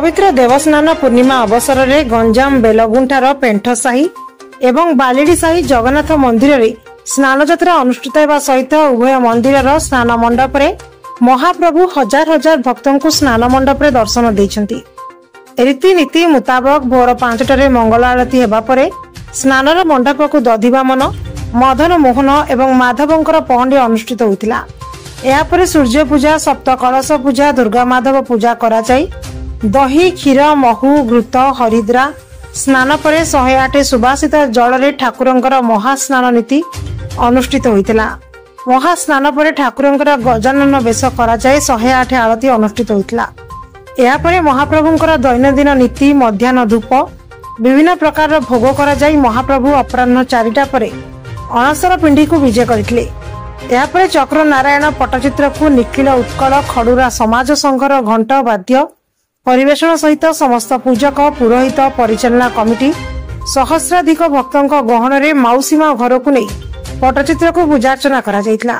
पवित्र देवस्नान पूर्णिमा अवसर में गंजाम बेलगुंठार पेंठसाही एवं बालिडीसाही जगन्नाथ मंदिर में स्नान यात्रा अनुष्ठित होगा सहित उभय मंदिर स्नान मंडप रे महाप्रभु हजार हजार भक्तों को स्नान मंडप रे दर्शन देइछंती। रीतिनीति मुताबक भोर 5टारे मंगल आरती हेबा परे स्नानर मंडप को दधिवामन मदन मोहन एवं माधवंकर पहंडी अनुष्ठित होइतिला। एहा परे सूर्य पूजा सप्त कलश पूजा दुर्गा माधव पूजा करा जाई दही क्षीर महु घृत हरिद्रा स्नान परे 108 सुबासित जल रे ठाकुरंकर महास्नान नीति अनुष्ठित होइतिला। महास्नान परे ठाकुरंकर गजानन वेश करा जाय 108 आरती अनुष्ठित होइतिला। एहा परे महाप्रभुंकर दैनंदिन नीति मध्याह्न धूप विभिन्न प्रकार भोग करा जाय महाप्रभु अपराह्न 4टा परे अणसर पिंडी को विजय करथिले। एहा परे चक्र नारायण पट्टचित्र को निखिल उत्कल खडुरा समाज संघर घंट वाद्य परिवेषण सहित समस्त पूजक पुरोहित परिचालना कमिटी सहस्राधिक भक्तों गहन रे माउसीमा घर को नहीं पट्टचित्र को पूजार्चना करा जायतिला।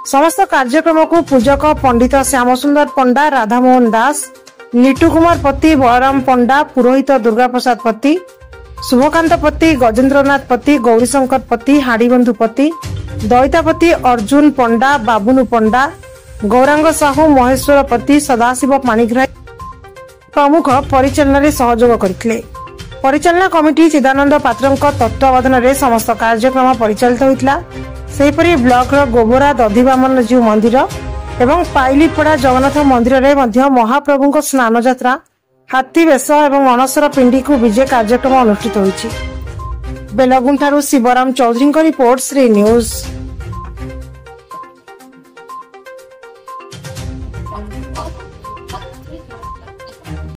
समस्त कार्यक्रम को पूजक पंडित श्याम सुंदर पंडा राधामोहन दास लिटू कुमार पति बलराम पंडा पुरोहित दुर्गा प्रसाद पति शुभकांत पति गजेन्द्रनाथ पति गौरीशंकर पति हाड़ीबंधु पति दैतापति अर्जुन पंडा बाबुनु पंडा गौरांग साहू महेश्वर पति सदाशिव पाणिग्राही प्रमुख परिचालन रे सहयोग करथिले। परिचालना कमिटी चिदानंद पात्र तत्वावधान रे समस्त कार्यक्रम परिचालित होइतिला। सेहिपरि ब्लॉक रो गोबरा दधिवामन जीव मंदिर एवं पाइलीपड़ा जगन्नाथ मंदिर रे मध्य महाप्रभुଙ୍କ स्नान यात्रा हाथी वेश एवं अणसर पिंडी को विजय कार्यक्रम अनुष्ठित होइछि। बेलगुंठारू शिवराम चौधरी रिपोर्ट श्री न्यूज।